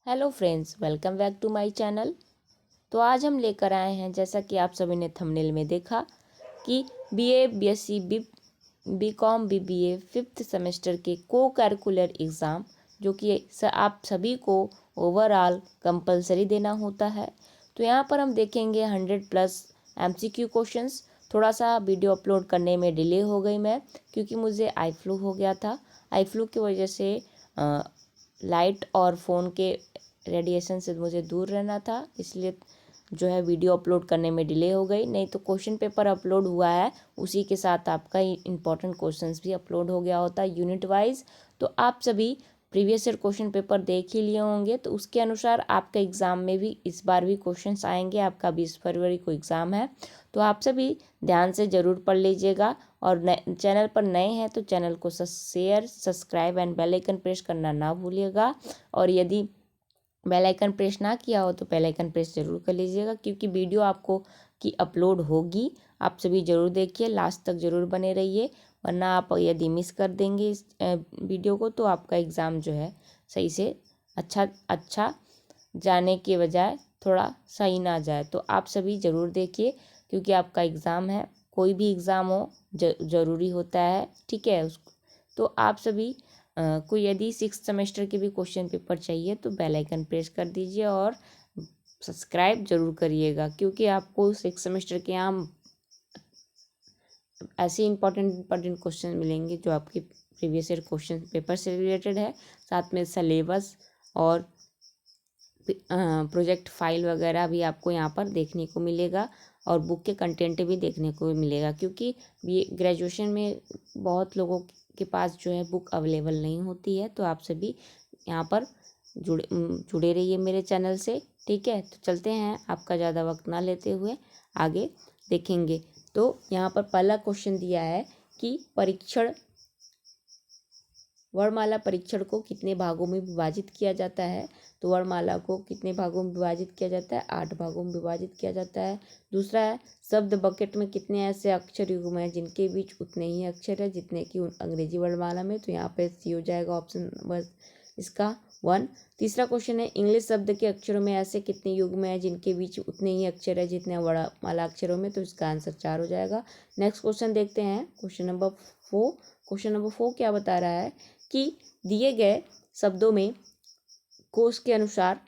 Hello friends, welcome back to my channel. तो आज हम लेकर आए हैं, जैसा कि आप सभी ने थंबनेल में देखा, कि BA, BSc, BCom, BBA fifth semester के को करिकुलर एग्ज़ाम, जो कि आप सभी को ओवरऑल कंपलसरी देना होता है। तो यहाँ पर हम देखेंगे 100+ एमसीक्यू क्वेश्चंस। थोड़ा सा वीडियो अपलोड करने में डिले हो गई मैं, क्योंकि मुझे आई फ्लू हो गया था। आई फ्लू की वजह से लाइट और फ़ोन के रेडिएशन से मुझे दूर रहना था, इसलिए जो है वीडियो अपलोड करने में डिले हो गई। नहीं तो क्वेश्चन पेपर अपलोड हुआ है, उसी के साथ आपका इम्पोर्टेंट क्वेश्चंस भी अपलोड हो गया होता है यूनिट वाइज। तो आप सभी प्रीवियस ईयर क्वेश्चन पेपर देख ही लिए होंगे, तो उसके अनुसार आपका एग्ज़ाम में भी इस बार भी क्वेश्चंस आएंगे। आपका 20 फरवरी को एग्ज़ाम है, तो आप सभी ध्यान से ज़रूर पढ़ लीजिएगा। और चैनल पर नए हैं तो चैनल को share, subscribe and bell icon press करना ना भूलिएगा। और यदि बेल आइकन प्रेस ना किया हो तो बेल आइकन प्रेस ज़रूर कर लीजिएगा, क्योंकि वीडियो आपको की अपलोड होगी। आप सभी ज़रूर देखिए, लास्ट तक ज़रूर बने रहिए, वरना आप यदि मिस कर देंगे इस वीडियो को तो आपका एग्ज़ाम जो है सही से अच्छा जाने के बजाय थोड़ा सही ना जाए। तो आप सभी ज़रूर देखिए, क्योंकि आपका एग्ज़ाम है, कोई भी एग्ज़ाम हो ज़रूरी होता है, ठीक है। उसको तो आप सभी को यदि 6th सेमेस्टर के भी क्वेश्चन पेपर चाहिए तो बेल आइकन प्रेस कर दीजिए और सब्सक्राइब जरूर करिएगा, क्योंकि आपको 6th सेमेस्टर के यहाँ ऐसे इंपॉर्टेंट क्वेश्चन मिलेंगे जो आपके प्रीवियस ईयर क्वेश्चन पेपर से रिलेटेड है। साथ में सिलेबस और प्रोजेक्ट फाइल वगैरह भी आपको यहाँ पर देखने को मिलेगा, और बुक के कंटेंट भी देखने को मिलेगा, क्योंकि ग्रेजुएशन में बहुत लोगों के पास जो है बुक अवेलेबल नहीं होती है। तो आप सभी यहाँ पर जुड़े रहिए मेरे चैनल से, ठीक है। तो चलते हैं, आपका ज़्यादा वक्त ना लेते हुए आगे देखेंगे। तो यहाँ पर पहला क्वेश्चन दिया है कि वर्णमाला परीक्षण को कितने भागों में विभाजित किया जाता है। तो वर्णमाला को कितने भागों में विभाजित किया जाता है? 8 भागों में विभाजित किया जाता है। दूसरा है, शब्द बकेट में कितने ऐसे अक्षर युग्म हैं जिनके बीच उतने ही अक्षर है जितने कि अंग्रेजी वर्णमाला में। तो यहाँ पे सी हो जाएगा ऑप्शन नंबर इसका 1। तीसरा क्वेश्चन है, इंग्लिश शब्द के अक्षरों में ऐसे कितने युग्म हैं जिनके बीच उतने ही अक्षर है जितने वर्णमाला अक्षरों में। तो इसका आंसर 4 हो जाएगा। नेक्स्ट क्वेश्चन देखते हैं, क्वेश्चन नंबर 4। क्वेश्चन नंबर 4 क्या बता रहा है कि दिए गए शब्दों में कोश के अनुसार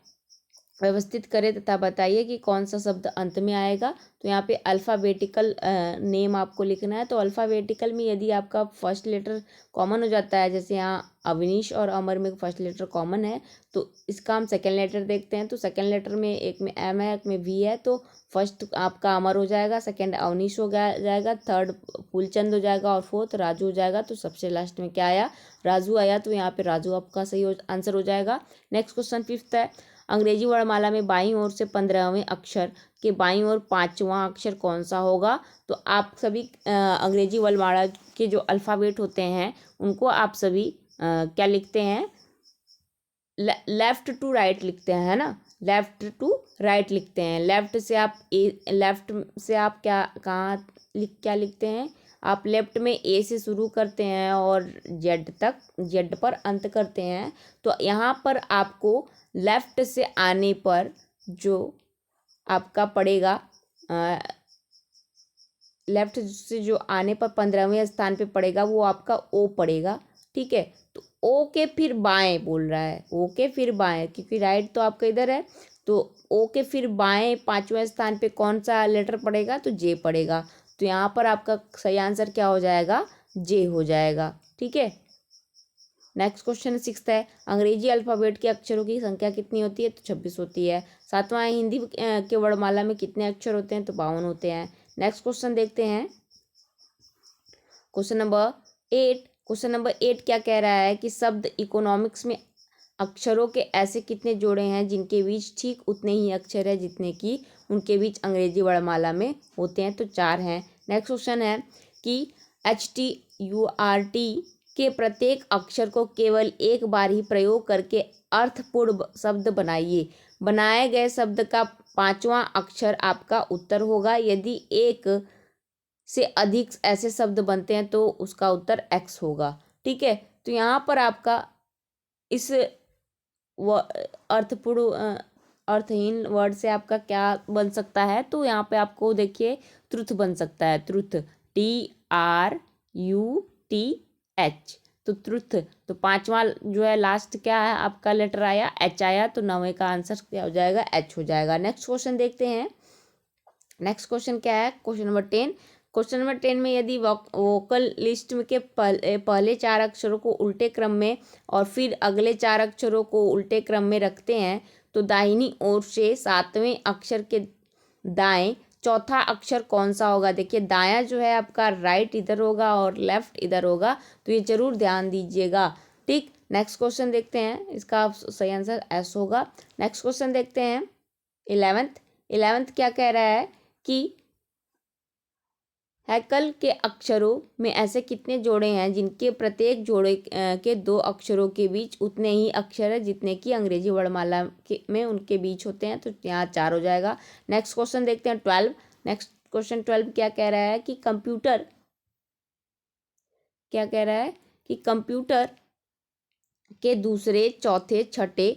व्यवस्थित करें तथा बताइए कि कौन सा शब्द अंत में आएगा। तो यहाँ पे अल्फ़ाबेटिकल नेम आपको लिखना है। तो अल्फ़ाबेटिकल में यदि आपका फर्स्ट लेटर कॉमन हो जाता है, जैसे यहाँ अवनीश और अमर में फर्स्ट लेटर कॉमन है, तो इसका हम सेकेंड लेटर देखते हैं। तो सेकेंड लेटर में एक में एम है, एक में वी है, तो फर्स्ट आपका अमर हो जाएगा, सेकेंड अवनीश हो जाएगा, थर्ड फूलचंद हो जाएगा और फोर्थ राजू हो जाएगा। तो सबसे लास्ट में क्या आया? राजू आया। तो यहाँ पे राजू आपका सही आंसर हो जाएगा। नेक्स्ट क्वेश्चन 5th है, अंग्रेजी वर्णमाला में बाईं ओर से 15वें अक्षर के बाईं ओर 5वां अक्षर कौन सा होगा। तो आप सभी अंग्रेजी वर्णमाला के जो अल्फ़ाबेट होते हैं उनको आप सभी क्या लिखते हैं? लेफ्ट टू राइट लिखते हैं, है ना। लेफ्ट टू राइट लिखते हैं। लेफ्ट से आप क्या लिखते हैं? आप लेफ्ट में ए से शुरू करते हैं और जेड पर अंत करते हैं। तो यहाँ पर आपको लेफ्ट से आने पर जो आपका पड़ेगा, लेफ्ट से जो आने पर 15वें स्थान पे पड़ेगा वो आपका ओ पड़ेगा, ठीक है। तो ओ के फिर बाएं बोल रहा है, ओ के फिर बाएं, क्योंकि राइट तो आपका इधर है। तो ओ के फिर बाएं 5वें स्थान पे कौन सा लेटर पड़ेगा? तो जे पड़ेगा। तो यहाँ पर आपका सही आंसर क्या हो जाएगा? जे हो जाएगा, ठीक है। नेक्स्ट क्वेश्चन 6th है, अंग्रेजी अल्फ़ाबेट के अक्षरों की संख्या कितनी होती है? तो 26 होती है। 7वां है, हिंदी के वर्णमाला में कितने अक्षर होते हैं? तो 52 होते हैं। नेक्स्ट क्वेश्चन देखते हैं, क्वेश्चन नंबर 8। क्वेश्चन नंबर 8 क्या कह रहा है कि शब्द इकोनॉमिक्स में अक्षरों के ऐसे कितने जोड़े हैं जिनके बीच ठीक उतने ही अक्षर है जितने कि उनके बीच अंग्रेजी वर्णमाला में होते हैं। तो 4 हैं। नेक्स्ट क्वेश्चन है कि HTURT के प्रत्येक अक्षर को केवल एक बार ही प्रयोग करके अर्थपूर्ण शब्द बनाइए। बनाए गए शब्द का 5वां अक्षर आपका उत्तर होगा। यदि एक से अधिक ऐसे शब्द बनते हैं तो उसका उत्तर एक्स होगा, ठीक है। तो यहाँ पर आपका इस अर्थहीन वर्ड से आपका क्या बन सकता है, तो यहाँ पे आपको देखिए ट्रुथ बन सकता है। ट्रुथ, TRUTH, तो ट्रुथ। तो पांचवा जो है लास्ट क्या है आपका लेटर आया, H आया, तो 9वें का आंसर क्या हो जाएगा, H हो जाएगा। नेक्स्ट क्वेश्चन देखते हैं। नेक्स्ट क्वेश्चन क्या है, क्वेश्चन नंबर 10। क्वेश्चन नंबर 10 में यदि वोकल लिस्ट में के पहले 4 अक्षरों को उल्टे क्रम में और फिर अगले 4 अक्षरों को उल्टे क्रम में रखते हैं, तो दाहिनी ओर से 7वें अक्षर के दाएं चौथा अक्षर कौन सा होगा। देखिए दायां जो है आपका राइट इधर होगा और लेफ्ट इधर होगा, तो ये जरूर ध्यान दीजिएगा। ठीक, नेक्स्ट क्वेश्चन देखते हैं, इसका सही आंसर एस होगा। नेक्स्ट क्वेश्चन देखते हैं 11th क्या कह रहा है कि हैकल के अक्षरों में ऐसे कितने जोड़े हैं जिनके प्रत्येक जोड़े के 2 अक्षरों के बीच उतने ही अक्षर है जितने कि अंग्रेजी वर्णमाला में उनके बीच होते हैं, तो यहाँ 4 हो जाएगा। नेक्स्ट क्वेश्चन देखते हैं 12। नेक्स्ट क्वेश्चन 12 क्या कह रहा है कि कंप्यूटर के दूसरे, चौथे, छठे,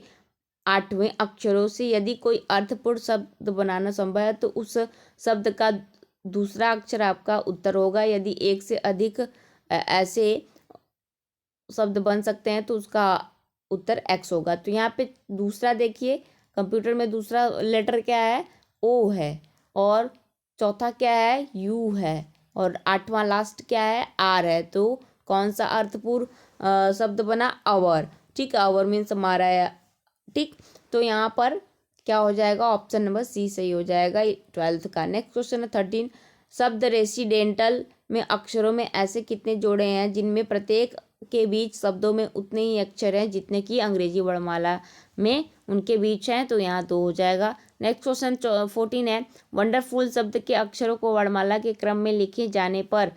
8वें अक्षरों से यदि कोई अर्थपूर्ण शब्द बनाना संभव है, तो उस शब्द का दूसरा अक्षर आपका उत्तर होगा। यदि एक से अधिक ऐसे शब्द बन सकते हैं तो उसका उत्तर एक्स होगा। तो यहाँ पे दूसरा देखिए, कंप्यूटर में दूसरा लेटर क्या है, ओ है, और चौथा क्या है, यू है, और 8वां लास्ट क्या है, आर है। तो कौन सा अर्थपूर्ण शब्द बना, अवर। ठीक, अवर मीन्स हमारा है। ठीक, तो यहाँ पर क्या हो जाएगा, ऑप्शन नंबर सी सही हो जाएगा 12th का। नेक्स्ट क्वेश्चन है 13। शब्द रेसिडेंटल में अक्षरों में ऐसे कितने जोड़े हैं जिनमें प्रत्येक के बीच शब्दों में उतने ही अक्षर हैं जितने कि अंग्रेजी वर्णमाला में उनके बीच हैं, तो यहाँ 2 हो जाएगा। नेक्स्ट क्वेश्चन 14 है। वंडरफुल शब्द के अक्षरों को वर्णमाला के क्रम में लिखे जाने पर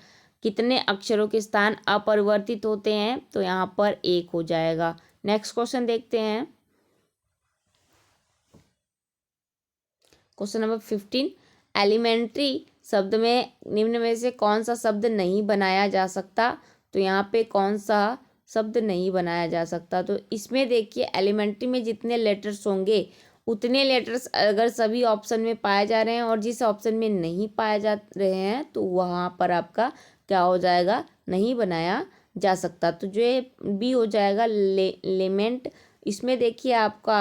कितने अक्षरों के स्थान अपरिवर्तित होते हैं, तो यहाँ पर 1 हो जाएगा। नेक्स्ट क्वेश्चन देखते हैं, क्वेश्चन नंबर 15। एलिमेंट्री शब्द में निम्न में से कौन सा शब्द नहीं बनाया जा सकता, तो यहाँ पे कौन सा शब्द नहीं बनाया जा सकता। तो इसमें देखिए एलिमेंट्री में जितने लेटर्स होंगे उतने लेटर्स अगर सभी ऑप्शन में पाए जा रहे हैं और जिस ऑप्शन में नहीं पाए जा रहे हैं तो वहाँ पर आपका क्या हो जाएगा, नहीं बनाया जा सकता। तो जो ये बी हो जाएगा लेमेंट। इसमें देखिए आपका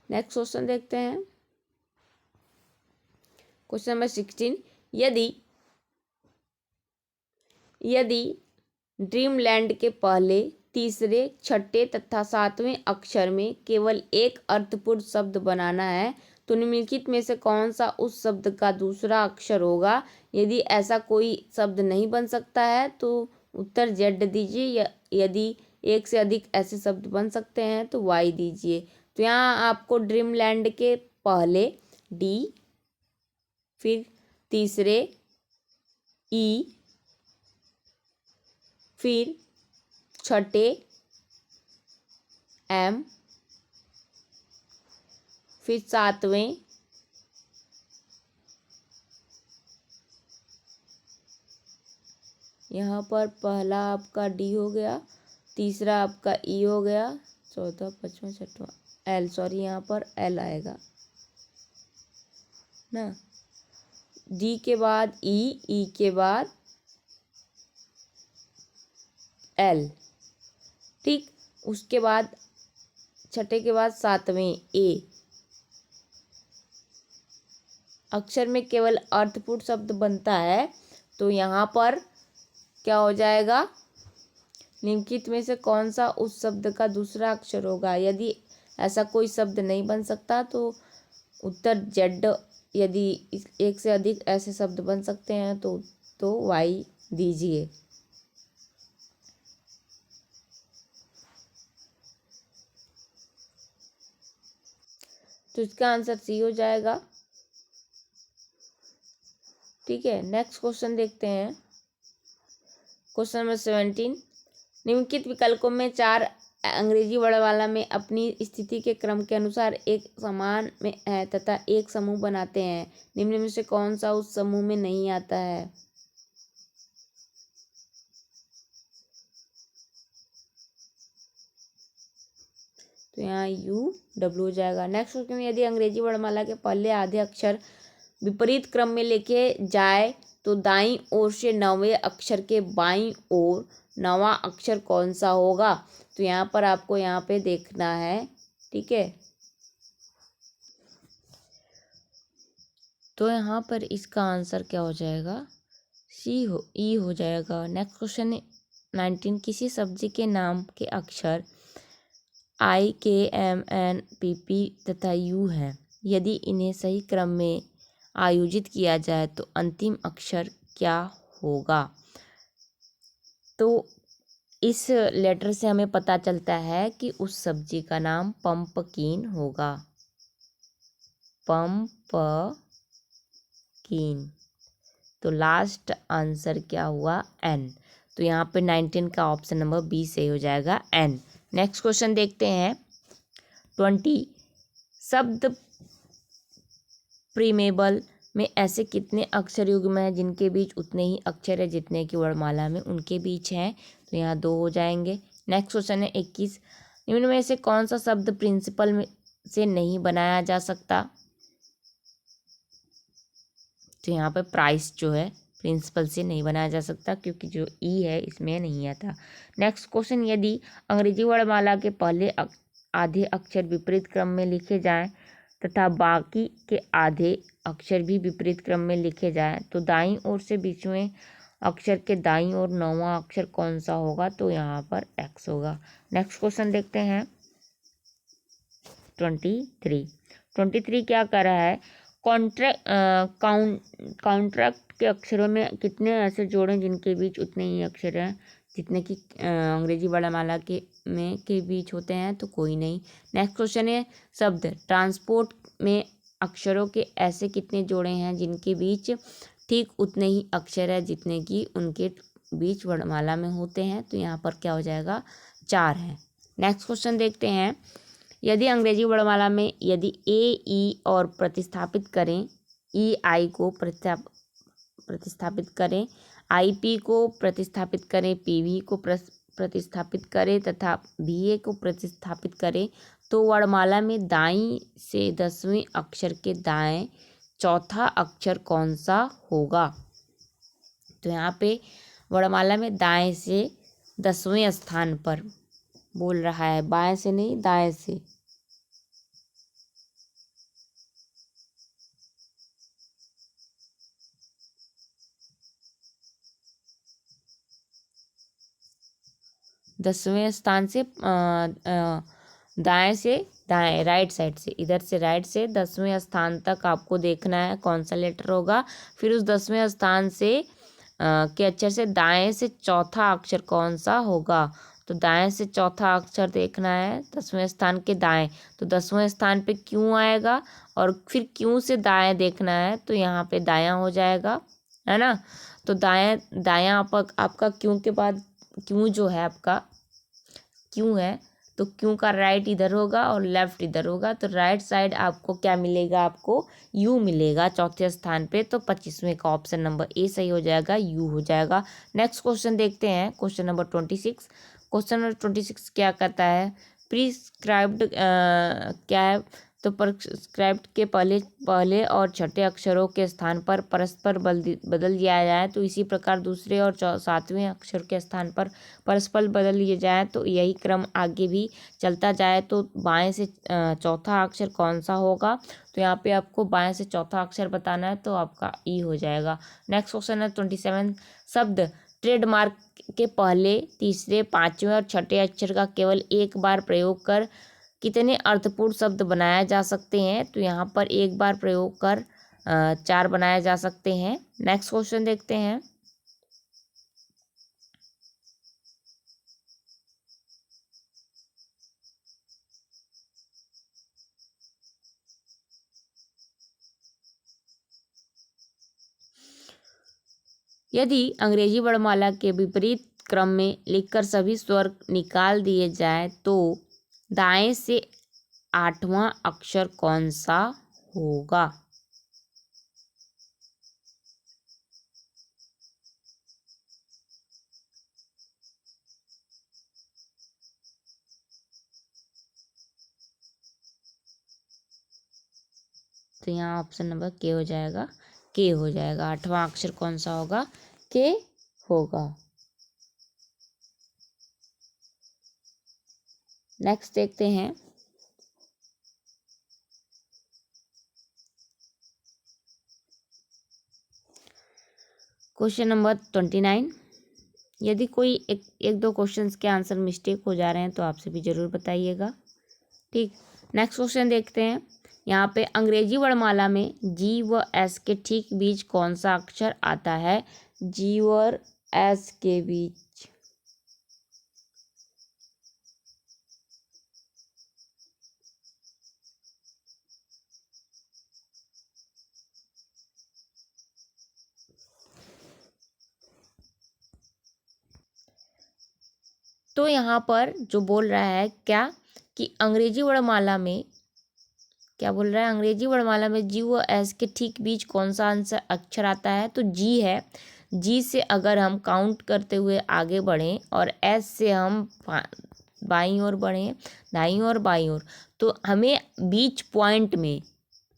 नेक्स्ट क्वेश्चन देखते हैं, क्वेश्चन नंबर 16। यदि ड्रीमलैंड के पहले, तीसरे, छठे तथा 7वें अक्षर में केवल एक अर्थपूर्ण शब्द बनाना है, तो निम्नलिखित में से कौन सा उस शब्द का दूसरा अक्षर होगा। यदि ऐसा कोई शब्द नहीं बन सकता है तो उत्तर जेड दीजिए, यदि एक से अधिक ऐसे शब्द बन सकते हैं तो वाई दीजिए। तो यहाँ आपको ड्रीमलैंड के पहले डी, फिर तीसरे ई, फिर छठे एम, फिर 7वें यहाँ पर पहला आपका डी हो गया, तीसरा आपका ई हो गया, चौथा, पांचवा, छठवां एल, सॉरी यहाँ पर एल आएगा ना। डी के बाद ई के बाद एल। ठीक, उसके बाद छठे के बाद 7वें ए। अक्षर में केवल अर्थपूर्ण शब्द बनता है, तो यहाँ पर क्या हो जाएगा, निम्नलिखित में से कौन सा उस शब्द का दूसरा अक्षर होगा। यदि ऐसा कोई शब्द नहीं बन सकता तो उत्तर जेड। यदि एक से अधिक ऐसे शब्द बन सकते हैं तो वाई दीजिए। तो इसका आंसर सी हो जाएगा। ठीक है, नेक्स्ट क्वेश्चन देखते हैं। क्वेश्चन नंबर 17, निम्नलिखित विकल्पों में 4 अंग्रेजी वर्णमाला में अपनी स्थिति के क्रम के अनुसार एक समान में है तथा एक समूह बनाते हैं। निम्न में से कौन सा उस समूह में नहीं आता है? तो यहाँ यू डब्ल्यू हो जाएगा। नेक्स्ट क्वेश्चन, यदि अंग्रेजी वर्णमाला के पहले आधे अक्षर विपरीत क्रम में लिखे जाए तो दाईं ओर से 9वें अक्षर के बाईं ओर 9वां अक्षर कौन सा होगा? तो यहाँ पर आपको यहाँ पे देखना है। ठीक है, तो यहाँ पर इसका आंसर क्या हो जाएगा? ई हो जाएगा। नेक्स्ट क्वेश्चन 19, किसी सब्जी के नाम के अक्षर I, K, M, N, P, P तथा U हैं। यदि इन्हें सही क्रम में आयोजित किया जाए तो अंतिम अक्षर क्या होगा? तो इस लेटर से हमें पता चलता है कि उस सब्जी का नाम पंपकिन होगा। पंपकिन। तो लास्ट आंसर क्या हुआ? एन। तो यहाँ पे 19 का ऑप्शन नंबर बी सही हो जाएगा, एन। नेक्स्ट क्वेश्चन देखते हैं 20, शब्द प्रीमेबल में ऐसे कितने अक्षर युग्म हैं जिनके बीच उतने ही अक्षर है जितने की वर्णमाला में उनके बीच हैं? तो यहाँ 2 हो जाएंगे। नेक्स्ट क्वेश्चन है 21, निम्न में से कौन सा शब्द प्रिंसिपल में से नहीं बनाया जा सकता? तो यहाँ पे प्राइस जो है प्रिंसिपल से नहीं बनाया जा सकता क्योंकि जो ई है इसमें नहीं आता। नेक्स्ट क्वेश्चन, यदि अंग्रेजी वर्णमाला के पहले आधे अक्षर विपरीत क्रम में लिखे जाएं तथा बाकी के आधे अक्षर भी विपरीत क्रम में लिखे जाएं तो दाईं ओर से बीचवें अक्षर के दाईं ओर 9वां अक्षर कौन सा होगा? तो यहाँ पर एक्स होगा। नेक्स्ट क्वेश्चन देखते हैं 23 क्या कर रहा है? कॉन्ट्रैक्ट के अक्षरों में कितने ऐसे जोड़ें जिनके बीच उतने ही अक्षर हैं जितने कि अंग्रेजी वर्णमाला के बीच होते हैं? तो कोई नहीं। नेक्स्ट क्वेश्चन है, शब्द ट्रांसपोर्ट में अक्षरों के ऐसे कितने जोड़े हैं जिनके बीच ठीक उतने ही अक्षर है जितने कि उनके बीच वर्णमाला में होते हैं? तो यहाँ पर क्या हो जाएगा? 4 है। नेक्स्ट क्वेश्चन देखते हैं, यदि अंग्रेजी वर्णमाला में यदि ए, ई और प्रतिस्थापित करें, ई आई को प्रतिस्थापित करें, आई पी को प्रतिस्थापित करें, पी वी को प्रतिस्थापित करें तथा भी ए को प्रतिस्थापित करें तो वर्णमाला में दाईं से 10वें अक्षर के दाएं चौथा अक्षर कौन सा होगा? तो यहाँ पे वर्णमाला में दाएं से 10वें स्थान पर बोल रहा है, बाएं से नहीं, दाएं से। दसवें स्थान से दाएं से दाएं, राइट साइड से, इधर से राइट से 10वें स्थान तक आपको देखना है कौन सा लेटर होगा। फिर उस 10वें स्थान से के अक्षर से दाएं से चौथा अक्षर कौन सा होगा? तो दाएं से चौथा अक्षर देखना है 10वें स्थान के दाएं। तो 10वें स्थान पे क्यों आएगा और फिर क्यों से दाएं देखना है तो यहाँ पे दायां हो जाएगा, है ना। तो दायां आपका क्यों के बाद क्यों जो है आपका क्यों है तो क्यों का राइट इधर होगा और लेफ्ट इधर होगा। तो राइट साइड आपको क्या मिलेगा? आपको यू मिलेगा चौथे स्थान पे। तो 25वें का ऑप्शन नंबर ए सही हो जाएगा, यू हो जाएगा। नेक्स्ट क्वेश्चन देखते हैं, क्वेश्चन नंबर 26। क्वेश्चन नंबर 26 क्या कहता है? प्रिस्क्राइब्ड क्या है? तो प्रिस्क्राइब्ड के पहले और छठे अक्षरों के स्थान पर परस्पर बदल दिया जाए तो इसी प्रकार दूसरे और 7वें अक्षर के स्थान पर परस्पर बदल लिए जाए तो यही क्रम आगे भी चलता जाए तो बाएं से चौथा अक्षर कौन सा होगा? तो यहाँ पे आपको बाएं से चौथा अक्षर बताना है तो आपका ई हो जाएगा। नेक्स्ट क्वेश्चन है 27, शब्द ट्रेडमार्क के पहले, तीसरे, 5वें और छठे अक्षर का केवल एक बार प्रयोग कर कितने अर्थपूर्ण शब्द बनाए जा सकते हैं? तो यहाँ पर एक बार प्रयोग कर 4 बनाए जा सकते हैं। नेक्स्ट क्वेश्चन देखते हैं। यदि अंग्रेजी वर्णमाला के विपरीत क्रम में लिखकर सभी स्वर निकाल दिए जाएं तो दाएं से 8वां अक्षर कौन सा होगा? तो यहाँ ऑप्शन नंबर के हो जाएगा। के हो जाएगा। 8वां अक्षर कौन सा होगा? के होगा। नेक्स्ट देखते हैं। Question number 29। यदि कोई एक दो क्वेश्चंस के आंसर मिस्टेक हो जा रहे हैं तो आपसे भी जरूर बताइएगा। ठीक, नेक्स्ट क्वेश्चन देखते हैं। यहाँ पे अंग्रेजी वर्णमाला में जी व एस के ठीक बीच कौन सा अक्षर आता है? जी और एस के बीच तो यहाँ पर जो बोल रहा है क्या कि अंग्रेजी वर्णमाला में क्या बोल रहा है? अंग्रेजी वर्णमाला में जी व एस के ठीक बीच कौन सा आंसर अक्षर आता है? तो जी है। जी से अगर हम काउंट करते हुए आगे बढ़ें और एस से हम बाईं ओर बढ़ें, दाईं ओर बाईं ओर, तो हमें बीच पॉइंट में,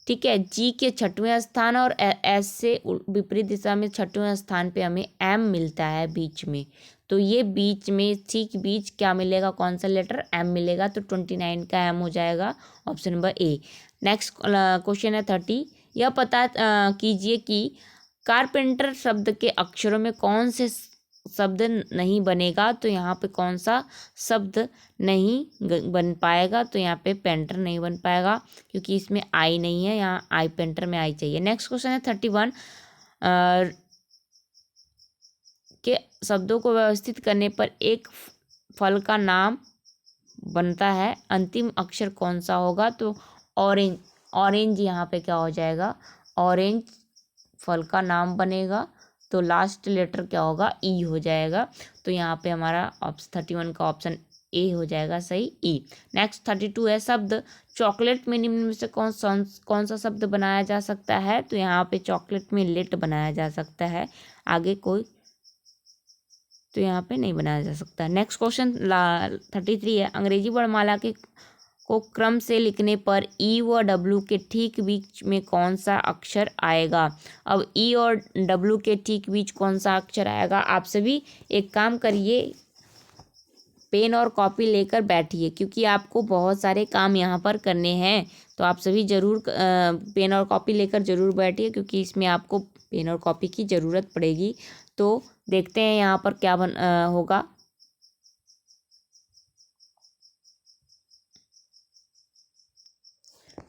ठीक है, जी के 6वें स्थान और एस से विपरीत दिशा में 6वें स्थान पे हमें एम मिलता है बीच में। तो ये बीच में ठीक बीच क्या मिलेगा? कौन सा लेटर? एम मिलेगा। तो 29 का एम हो जाएगा option number A. Next question है 30। यह पता कीजिए कि कारपेंटर शब्द के अक्षरों में कौन से शब्द नहीं बनेगा? तो यहाँ पे कौन सा शब्द नहीं बन पाएगा? तो यहाँ पे पेंटर नहीं बन पाएगा क्योंकि इसमें आई नहीं है। यहाँ आई पेंटर में आई चाहिए। नेक्स्ट क्वेश्चन है 31। के शब्दों को व्यवस्थित करने पर एक फल का नाम बनता है, अंतिम अक्षर कौन सा होगा? तो ऑरेंज। ऑरेंज यहाँ पे क्या हो जाएगा? ऑरेंज फल का नाम बनेगा। तो लास्ट लेटर क्या होगा? ई हो जाएगा। तो यहाँ पे हमारा 31 का ऑप्शन ए हो जाएगा सही, ई। नेक्स्ट 32 है शब्द चॉकलेट में निम्न में से कौन सा शब्द बनाया जा सकता है? तो यहाँ पे चॉकलेट में लेट बनाया जा सकता है, आगे कोई तो यहाँ पे नहीं बनाया जा सकता। नेक्स्ट क्वेश्चन 33 है। अंग्रेजी वर्णमाला के को क्रम से लिखने पर ई व डब्ल्यू के ठीक बीच में कौन सा अक्षर आएगा? अब ई और डब्ल्यू के ठीक बीच कौन सा अक्षर आएगा? आप सभी एक काम करिए, पेन और कॉपी लेकर बैठिए क्योंकि आपको बहुत सारे काम यहाँ पर करने हैं। तो आप सभी ज़रूर पेन और कॉपी लेकर ज़रूर बैठिए क्योंकि इसमें आपको पेन और कॉपी की ज़रूरत पड़ेगी। तो देखते हैं यहाँ पर क्या होगा।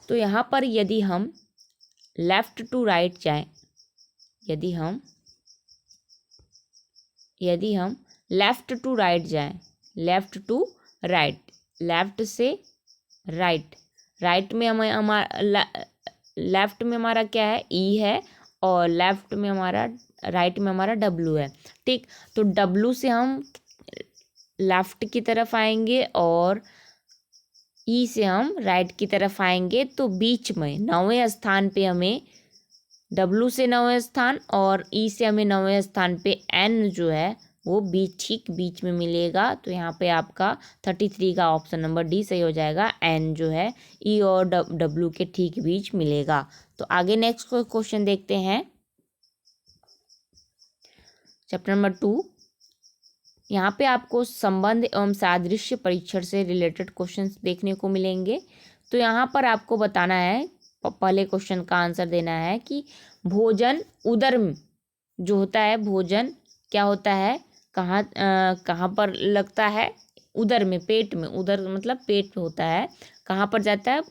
तो यहाँ पर यदि हम लेफ्ट टू राइट जाएं, यदि हम लेफ्ट टू राइट जाएं, लेफ्ट टू राइट, लेफ्ट से राइट, राइट में हमें हमारा लेफ्ट में हमारा क्या है? ई है और लेफ्ट में हमारा राइट में हमारा डब्लू है। ठीक, तो डब्लू से हम लेफ्ट की तरफ आएंगे और ई से हम राइट की तरफ आएंगे। तो बीच में 9वें स्थान पे हमें डब्लू से 9वें स्थान और ई से हमें 9वें स्थान पे एन जो है वो ठीक बीच में मिलेगा। तो यहाँ पे आपका 33 का ऑप्शन नंबर डी सही हो जाएगा। एन जो है ई और डब्लू के ठीक बीच मिलेगा। तो आगे नेक्स्ट क्वेश्चन देखते हैं, चैप्टर नंबर 2। यहाँ पे आपको संबंध एवं सादृश्य परीक्षण से रिलेटेड क्वेश्चंस देखने को मिलेंगे। तो यहाँ पर आपको बताना है, पहले क्वेश्चन का आंसर देना है कि भोजन उदर में जो होता है, भोजन क्या होता है, कहाँ पर लगता है? उदर में, पेट में। उदर मतलब पेट होता है। कहाँ पर जाता है,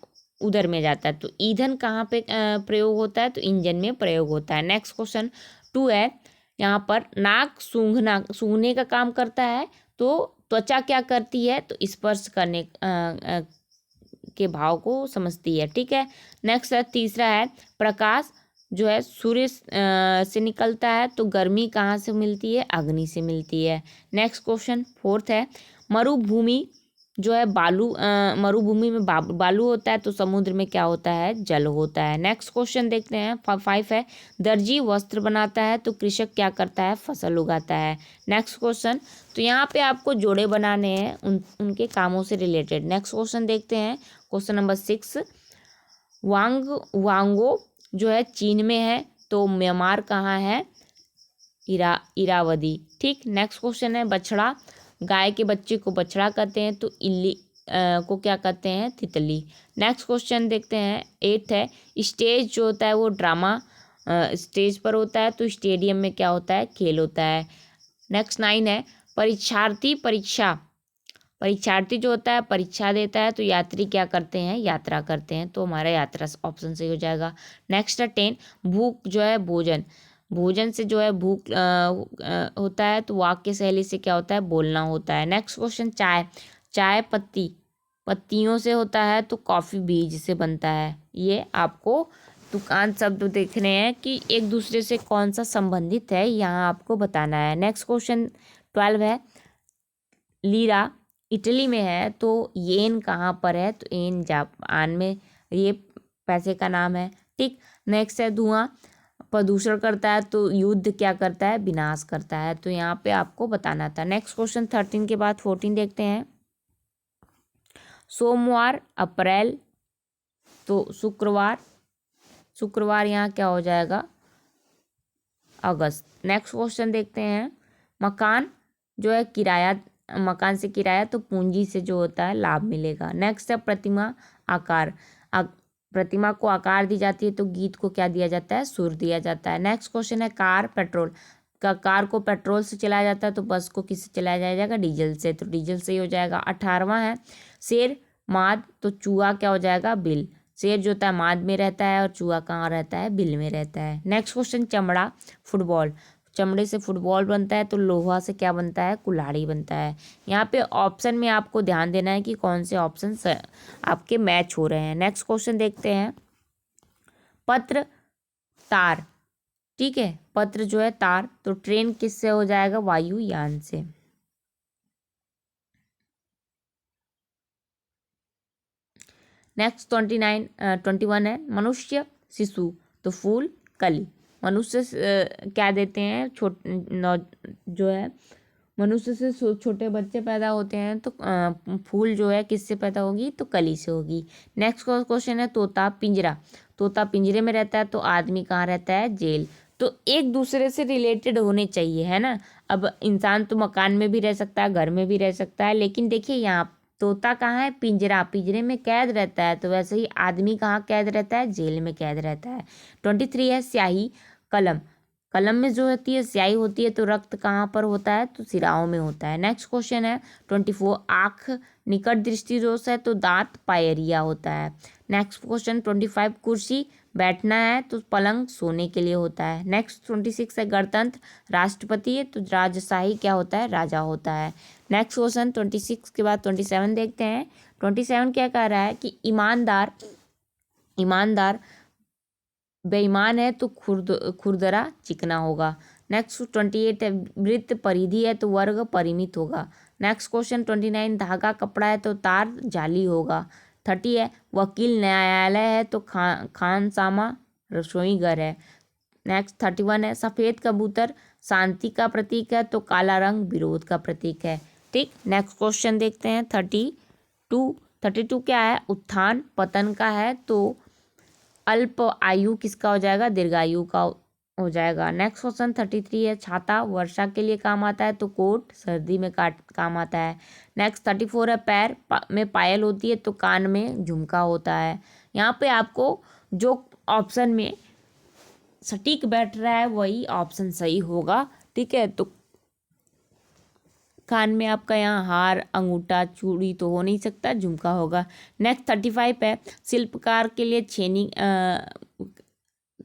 उधर में जाता है। तो ईंधन कहाँ पे प्रयोग होता है, तो इंजन में प्रयोग होता है। नेक्स्ट क्वेश्चन 2 है, यहाँ पर नाक सूंघने का काम करता है, तो त्वचा क्या करती है, तो स्पर्श करने के भाव को समझती है। ठीक है। नेक्स्ट है तीसरा है, प्रकाश जो है सूर्य से निकलता है, तो गर्मी कहाँ से मिलती है, अग्नि से मिलती है। नेक्स्ट क्वेश्चन 4 है, मरुभूमि जो है मरुभूमि में बालू होता है, तो समुद्र में क्या होता है, जल होता है। नेक्स्ट क्वेश्चन देखते हैं 5 है, दर्जी वस्त्र बनाता है, तो कृषक क्या करता है, फसल उगाता है। नेक्स्ट क्वेश्चन, तो यहाँ पे आपको जोड़े बनाने हैं उनके कामों से रिलेटेड। नेक्स्ट क्वेश्चन देखते हैं, क्वेश्चन नंबर 6, वांगो जो है चीन में है, तो म्यांमार कहाँ है, इरावदी। ठीक। नेक्स्ट क्वेश्चन है, बछड़ा, गाय के बच्चे को बछड़ा कहते हैं, तो इल्ली को क्या कहते हैं, तितली। नेक्स्ट क्वेश्चन देखते हैं 8 है, स्टेज जो होता है वो ड्रामा स्टेज पर होता है, तो स्टेडियम में क्या होता है, खेल होता है। नेक्स्ट 9 है, परीक्षार्थी जो होता है परीक्षा देता है, तो यात्री क्या करते हैं, यात्रा करते हैं, तो हमारा यात्रा ऑप्शन सही हो जाएगा। नेक्स्ट है 10, भूख जो है भोजन से जो है भूख होता है, तो वाक्य शैली से क्या होता है, बोलना होता है। नेक्स्ट क्वेश्चन चाय पत्तियों से होता है, तो कॉफ़ी बीज से बनता है। ये आपको दुकान शब्द देखने हैं कि एक दूसरे से कौन सा संबंधित है, यहाँ आपको बताना है। नेक्स्ट क्वेश्चन 12 है, लीरा इटली में है, तो येन कहाँ पर है, तो येन जापान में, ये पैसे का नाम है। ठीक। नेक्स्ट है, धुआं प्रदूषण करता है, तो युद्ध क्या करता है, विनाश करता है, तो यहाँ पे आपको बताना था। नेक्स्ट क्वेश्चन 13 के बाद 14 देखते हैं, सोमवार अप्रैल, तो शुक्रवार यहाँ क्या हो जाएगा, अगस्त। नेक्स्ट क्वेश्चन देखते हैं, मकान जो है मकान से किराया, तो पूंजी से जो होता है लाभ मिलेगा। नेक्स्ट है प्रतिमा प्रतिमा को आकार दी जाती है, तो गीत को क्या दिया जाता है, सुर दिया जाता है। नेक्स्ट क्वेश्चन है, कार को पेट्रोल से चलाया जाता है, तो बस को किससे चलाया जाएगा, डीजल से, तो डीजल से ही हो जाएगा। 18वां है, शेर माद, तो चूहा क्या हो जाएगा, बिल। शेर जो होता है माद में रहता है, और चूहा कहाँ रहता है, बिल में रहता है। नेक्स्ट क्वेश्चन, चमड़े से फुटबॉल बनता है, तो लोहा से क्या बनता है, कुल्हाड़ी बनता है। यहाँ पे ऑप्शन में आपको ध्यान देना है कि कौन से ऑप्शन आपके मैच हो रहे हैं। नेक्स्ट क्वेश्चन देखते हैं, पत्र तार। ठीक है, पत्र जो है तार, तो ट्रेन किससे हो जाएगा, वायुयान से। नेक्स्ट 21 है, मनुष्य शिशु, तो फूल कली। मनुष्य क्या देते हैं, जो है मनुष्य से छोटे बच्चे पैदा होते हैं, तो फूल जो है किससे पैदा होगी, तो कली से होगी। नेक्स्ट क्वेश्चन है, तोता पिंजरे में रहता है, तो आदमी कहाँ रहता है, जेल। तो एक दूसरे से रिलेटेड होने चाहिए, है ना। अब इंसान तो मकान में भी रह सकता है, घर में भी रह सकता है, लेकिन देखिए यहाँ तोता कहाँ है, पिंजरे में कैद रहता है, तो वैसे ही आदमी कहाँ कैद रहता है, जेल में कैद रहता है। 23 है, स्याही कलम में जो होती है स्याही होती है, तो रक्त कहाँ पर होता है, तो सिराओं में होता है। नेक्स्ट क्वेश्चन है 24, आँख निकट दृष्टि दोष है, तो दांत पायरिया होता है। नेक्स्ट क्वेश्चन 25, कुर्सी बैठना है, तो पलंग सोने के लिए होता है। नेक्स्ट 26 है, गणतंत्र राष्ट्रपति है, तो राजशाही क्या होता है, राजा होता है। नेक्स्ट क्वेश्चन 26 के बाद 27 देखते हैं। 27 क्या कह रहा है कि ईमानदार बेईमान है, तो खुरदरा चिकना होगा। नेक्स्ट 28 है, वृत्त परिधि है, तो वर्ग परिमित होगा। नेक्स्ट क्वेश्चन 29, धागा कपड़ा है, तो तार जाली होगा। 30 है, वकील न्यायालय है, तो खानसामा रसोई घर है। नेक्स्ट 31 है, सफ़ेद कबूतर शांति का प्रतीक है, तो काला रंग विरोध का प्रतीक है। ठीक। नेक्स्ट क्वेश्चन देखते हैं 32 क्या है, उत्थान पतन का है, तो अल्प आयु किसका हो जाएगा, दीर्घायु का हो जाएगा। नेक्स्ट क्वेश्चन 33 है, छाता वर्षा के लिए काम आता है, तो कोट सर्दी में काम आता है। नेक्स्ट 34 है, पैर में पायल होती है, तो कान में झुमका होता है। यहाँ पे आपको जो ऑप्शन में सटीक बैठ रहा है वही ऑप्शन सही होगा। ठीक है, तो कान में आपका यहाँ हार, अंगूठा, चूड़ी तो हो नहीं सकता, झुमका होगा। नेक्स्ट 35 है, शिल्पकार के लिए छेनी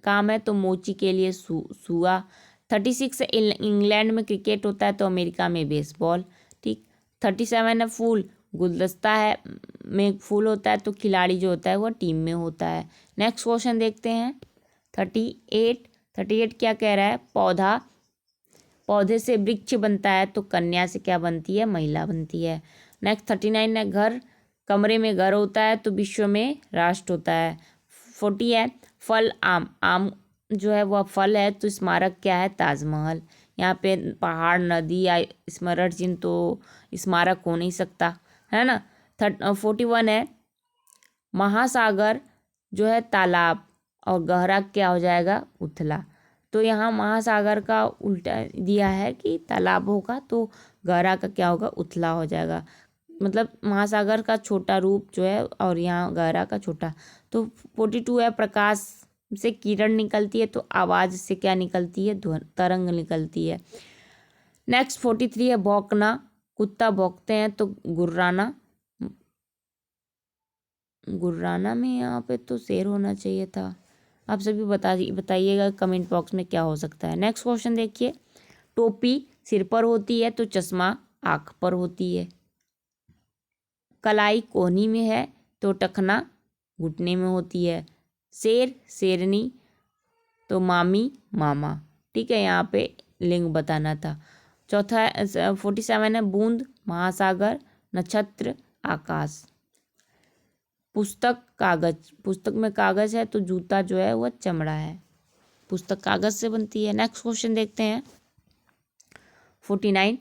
काम है तो मोची के लिए सुआ। 36 है, इंग्लैंड में क्रिकेट होता है तो अमेरिका में बेसबॉल। ठीक। 37 है, फूल, गुलदस्ता है में फूल होता है तो खिलाड़ी जो होता है वो टीम में होता है। नेक्स्ट क्वेश्चन देखते हैं 38 क्या कह रहा है, पौधे से वृक्ष बनता है तो कन्या से क्या बनती है, महिला बनती है। नेक्स्ट 39 है, घर, कमरे में घर होता है तो विश्व में राष्ट्र होता है। 40 है, फल, आम जो है वह फल है तो स्मारक क्या है, ताजमहल। यहाँ पे पहाड़, नदी या स्मरण चिन्ह तो स्मारक हो नहीं सकता, है ना। 41 है, महासागर जो है तालाब और गहरा क्या हो जाएगा, उथला। तो यहाँ महासागर का उल्टा दिया है कि तालाब होगा तो गहरा का क्या होगा, उथला हो जाएगा। मतलब महासागर का छोटा रूप जो है और यहाँ गहरा का छोटा। तो 42 है, प्रकाश से किरण निकलती है तो आवाज़ से क्या निकलती है, तरंग निकलती है। नेक्स्ट 43 है, भौंकना, कुत्ता भौंकते हैं तो गुर्राना में यहाँ पे तो शेर होना चाहिए था। आप सभी बताइएगा कमेंट बॉक्स में क्या हो सकता है। नेक्स्ट क्वेश्चन देखिए, टोपी सिर पर होती है तो चश्मा आँख पर होती है। कलाई कोहनी में है तो टखना घुटने में होती है। शेर, शेरनी तो मामी, मामा। ठीक है, यहाँ पे लिंग बताना था। चौथा 47 है, बूंद, महासागर, नक्षत्र, आकाश। पुस्तक, कागज, पुस्तक में कागज है तो जूता जो है वह चमड़ा है, पुस्तक कागज से बनती है। नेक्स्ट क्वेश्चन देखते हैं 49,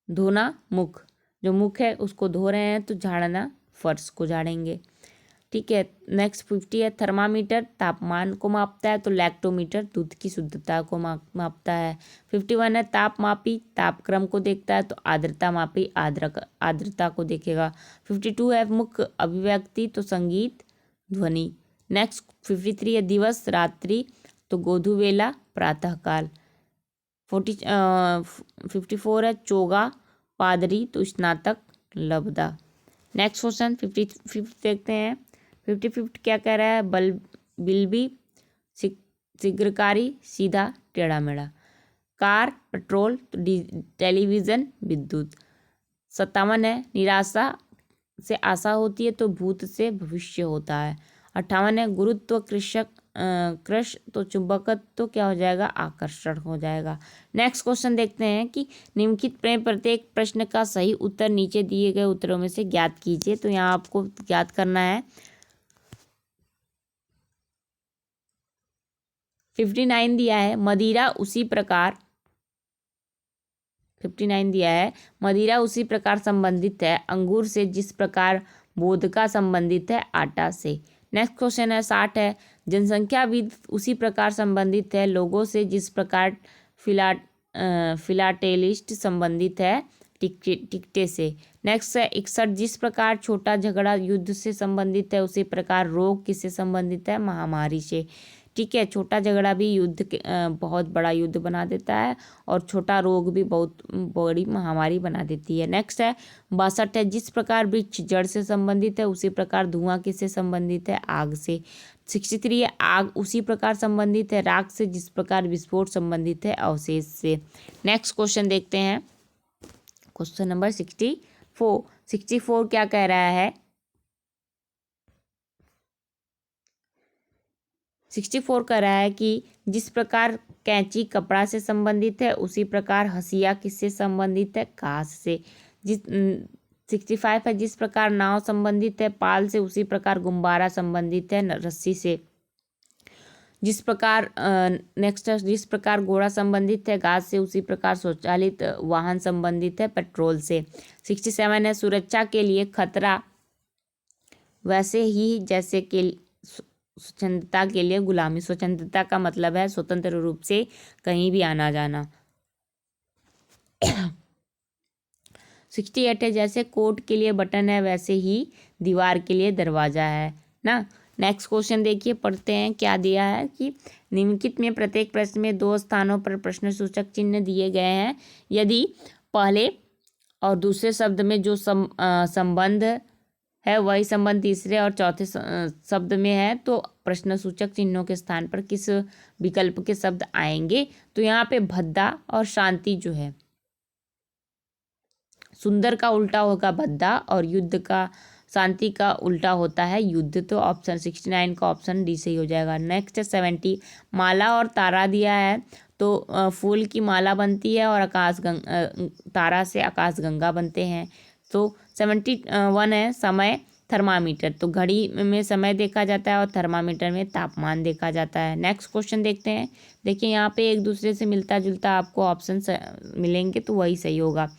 धोना मुख, जो मुख है उसको धो रहे हैं तो झाड़ना फर्श को झाड़ेंगे। ठीक है। नेक्स्ट 50 है, थर्मामीटर तापमान को मापता है तो लैक्टोमीटर दूध की शुद्धता को मापता है। 51 है, तापमापी तापक्रम को देखता है तो आर्द्रता मापी आर्द्रता को देखेगा। 52 है, मुख्य अभिव्यक्ति तो संगीत, ध्वनि। नेक्स्ट 53 है, दिवस, रात्रि तो गोधूवेला, प्रातःकाल। 54 है, चोगा, पादरी तो स्नातक, लब्धा। नेक्स्ट क्वेश्चन 55 देखते हैं। 55 क्या कह रहा है, बिल्बी, शीघ्रकारी, सीधा, टेढ़ा मेढ़ा। कार, पेट्रोल तो टेलीविज़न, विद्युत। 57 है, निराशा से आशा होती है तो भूत से भविष्य होता है। 58 है, गुरुत्व, क्रश तो चुंबकत्व तो क्या हो जाएगा, आकर्षण हो जाएगा। नेक्स्ट क्वेश्चन देखते हैं कि निम्नलिखित में प्रत्येक प्रश्न का सही उत्तर नीचे दिए गए उत्तरों में से ज्ञात कीजिए। तो यहाँ आपको ज्ञात करना है। 59 दिया है, मदिरा उसी प्रकार 59 दिया है, मदिरा उसी प्रकार संबंधित है अंगूर से जिस प्रकार वोदका संबंधित है आटा से। नेक्स्ट क्वेश्चन है 60 है, जनसंख्याविद उसी प्रकार संबंधित है लोगों से जिस प्रकार फिलाटेलिस्ट संबंधित है टिकटे से। नेक्स्ट है 61, जिस प्रकार छोटा झगड़ा युद्ध से संबंधित है उसी प्रकार रोग किससे संबंधित है, महामारी से। ठीक है, छोटा झगड़ा भी युद्ध के बहुत बड़ा युद्ध बना देता है और छोटा रोग भी बहुत बड़ी महामारी बना देती है। नेक्स्ट है 62 है, जिस प्रकार वृक्ष जड़ से संबंधित है उसी प्रकार धुआं किससे संबंधित है, आग से। 63 है, आग उसी प्रकार संबंधित है राख से जिस प्रकार विस्फोट संबंधित है अवशेष से। नेक्स्ट क्वेश्चन देखते हैं, क्वेश्चन नंबर 64 क्या कह रहा है, 64 कह रहा है कि जिस प्रकार कैंची कपड़ा से संबंधित है उसी प्रकार हंसिया किससे संबंधित है, घास से। 65 है, जिस प्रकार नाव संबंधित है पाल से उसी प्रकार गुब्बारा संबंधित है रस्सी से। जिस प्रकार नेक्स्ट जिस प्रकार घोड़ा संबंधित है घास से उसी प्रकार स्वचालित वाहन संबंधित है पेट्रोल से। 67 है, सुरक्षा के लिए खतरा वैसे ही जैसे कि स्वतंत्रता के लिए गुलामी। स्वतंत्रता का मतलब है स्वतंत्र रूप से कहीं भी आना जाना। 68 है, जैसे कोट के लिए बटन है वैसे ही दीवार के लिए दरवाजा है ना। नेक्स्ट क्वेश्चन देखिए, पढ़ते हैं क्या दिया है कि निम्नलिखित में प्रत्येक प्रश्न में 2 स्थानों पर प्रश्न सूचक चिन्ह दिए गए हैं। यदि पहले और दूसरे शब्द में जो संबंध है वही संबंध तीसरे और चौथे शब्द में है तो प्रश्न सूचक चिन्हों के स्थान पर किस विकल्प के शब्द आएंगे। तो यहाँ पे भद्दा और शांति जो है, सुंदर का उल्टा होगा भद्दा और युद्ध का शांति का उल्टा होता है युद्ध। तो ऑप्शन 69 का ऑप्शन डी सही हो जाएगा। नेक्स्ट 70, माला और तारा दिया है। तो फूल की माला बनती है और तारा से आकाश गंगा बनते हैं। तो 71 है, समय थर्मामीटर। तो घड़ी में समय देखा जाता है और थर्मामीटर में तापमान देखा जाता है। नेक्स्ट क्वेश्चन देखते हैं। देखिए यहाँ पे एक दूसरे से मिलता जुलता आपको ऑप्शन मिलेंगे तो वही सही होगा।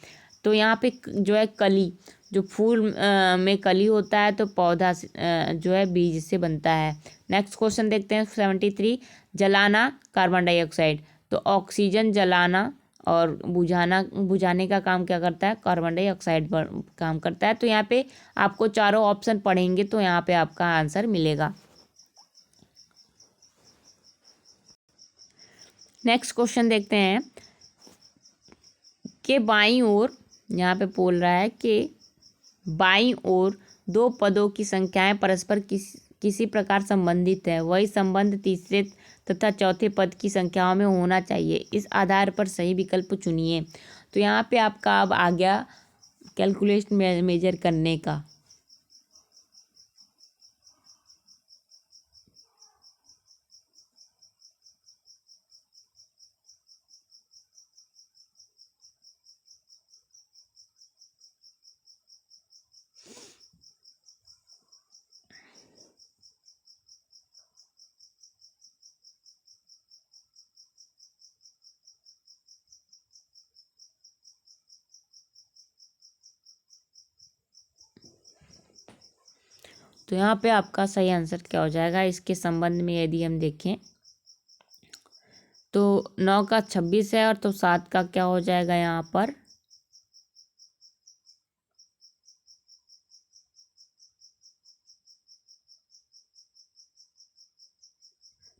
तो यहाँ पे जो है कली, जो फूल में कली होता है तो पौधा जो है बीज से बनता है। नेक्स्ट क्वेश्चन देखते हैं 73, जलाना कार्बन डाइऑक्साइड। तो ऑक्सीजन जलाना और बुझाने का काम क्या करता है, कार्बन डाइऑक्साइड काम करता है। तो यहाँ पे आपको चारों ऑप्शन पढ़ेंगे तो यहाँ पे आपका आंसर मिलेगा। नेक्स्ट क्वेश्चन देखते हैं कि बाईं ओर, यहाँ पे बोल रहा है कि बाईं ओर 2 पदों की संख्याएं परस्पर किसी प्रकार संबंधित है, वही संबंध तीसरे तथा चौथे पद की संख्याओं में होना चाहिए। इस आधार पर सही विकल्प चुनिए। तो यहाँ पे आपका अब आ गया कैलकुलेशन मेजर करने का। तो यहाँ पे आपका सही आंसर क्या हो जाएगा इसके संबंध में यदि हम देखें तो 9 का 26 है और तो 7 का क्या हो जाएगा यहाँ पर